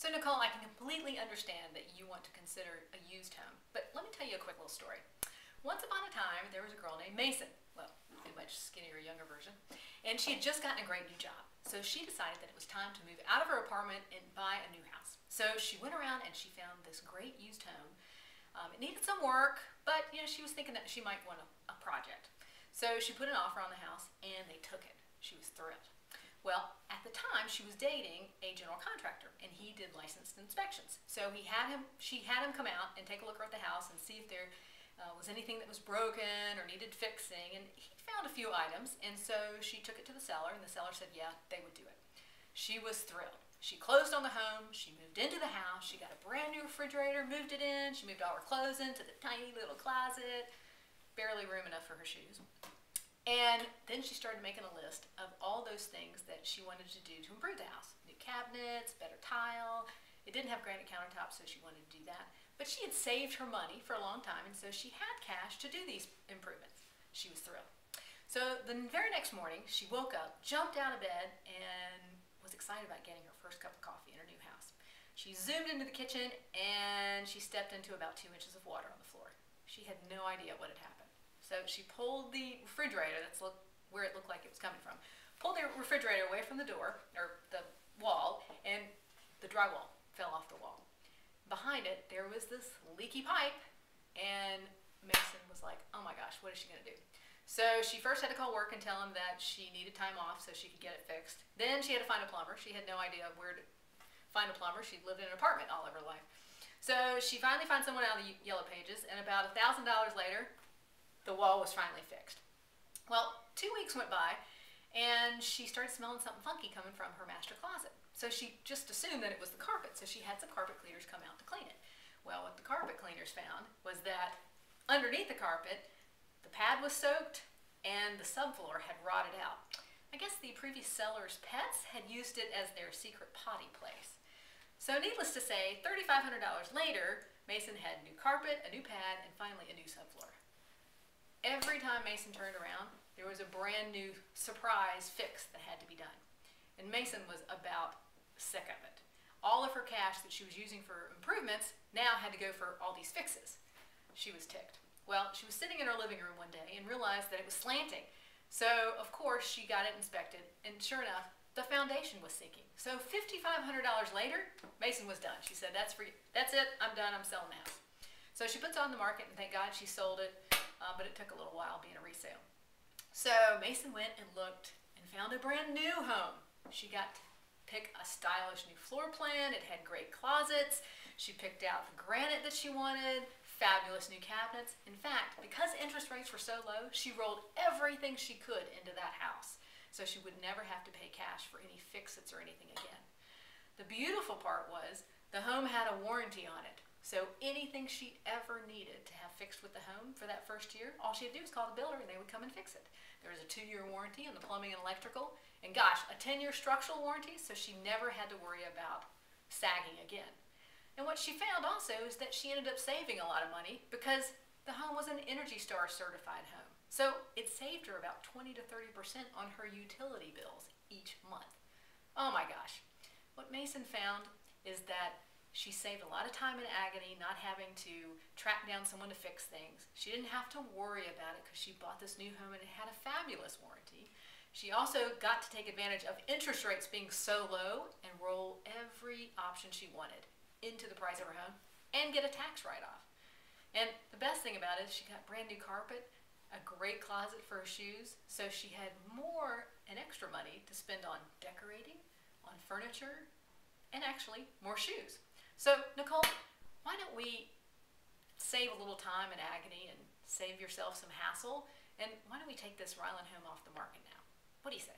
So Nicole, I can completely understand that you want to consider a used home, but let me tell you a quick little story. Once upon a time, there was a girl named Mason, well, a much skinnier, younger version, and she had just gotten a great new job. So she decided that it was time to move out of her apartment and buy a new house. So she went around and she found this great used home. It needed some work, but she was thinking that she might want a project. So she put an offer on the house and they took it. She was thrilled. Well, at the time, she was dating a general contractor, and he did licensed inspections. So she had him come out and take a look at the house and see if there was anything that was broken or needed fixing. And he found a few items, and so she took it to the seller, and the seller said, yeah, they would do it. She was thrilled. She closed on the home. She moved into the house. She got a brand new refrigerator, moved it in. She moved all her clothes into the tiny little closet, barely room enough for her shoes. And then she started making a list of all those things that she wanted to do to improve the house. New cabinets, better tile. It didn't have granite countertops, so she wanted to do that. But she had saved her money for a long time, and so she had cash to do these improvements. She was thrilled. So the very next morning, she woke up, jumped out of bed, and was excited about getting her first cup of coffee in her new house. She zoomed into the kitchen, and she stepped into about 2 inches of water on the floor. She had no idea what had happened. So she pulled the refrigerator, that's where it looked like it was coming from, pulled the refrigerator away from the door, or the wall, and the drywall fell off the wall. Behind it, there was this leaky pipe, and Mason was like, oh my gosh, what is she going to do? So she first had to call work and tell him that she needed time off so she could get it fixed. Then she had to find a plumber. She had no idea where to find a plumber. She'd lived in an apartment all of her life. So she finally found someone out of the Yellow Pages, and about $1,000 later, the wall was finally fixed. Well, 2 weeks went by, and she started smelling something funky coming from her master closet. So she just assumed that it was the carpet, so she had some carpet cleaners come out to clean it. Well, what the carpet cleaners found was that underneath the carpet, the pad was soaked and the subfloor had rotted out. I guess the previous seller's pets had used it as their secret potty place. So needless to say, $3,500 later, Mason had new carpet, a new pad, and finally a new subfloor. Every time Mason turned around, there was a brand new surprise fix that had to be done. And Mason was about sick of it. All of her cash that she was using for improvements now had to go for all these fixes. She was ticked. Well, she was sitting in her living room one day and realized that it was slanting. So, of course, she got it inspected, and sure enough, the foundation was sinking. So $5,500 later, Mason was done. She said, that's it, I'm done, I'm selling the house. So she puts it on the market, and thank God she sold it. But it took a little while being a resale. So Mason went and looked and found a brand new home. She got to pick a stylish new floor plan. It had great closets. She picked out the granite that she wanted, fabulous new cabinets. In fact, because interest rates were so low, she rolled everything she could into that house, so she would never have to pay cash for any fix-its or anything again. The beautiful part was the home had a warranty on it. So anything she ever needed to have fixed with the home for that first year, all she had to do was call the builder and they would come and fix it. There was a 2-year warranty on the plumbing and electrical, and gosh, a 10-year structural warranty, so she never had to worry about sagging again. And what she found also is that she ended up saving a lot of money because the home was an Energy Star certified home. So it saved her about 20 to 30% on her utility bills each month. Oh my gosh. What Mason found is that she saved a lot of time and agony not having to track down someone to fix things. She didn't have to worry about it because she bought this new home and it had a fabulous warranty. She also got to take advantage of interest rates being so low and roll every option she wanted into the price of her home and get a tax write-off. And the best thing about it is she got brand new carpet, a great closet for her shoes, so she had more and extra money to spend on decorating, on furniture, and actually more shoes. So, Nicole, why don't we save a little time and agony and save yourself some hassle, and why don't we take this Ryland home off the market now? What do you say?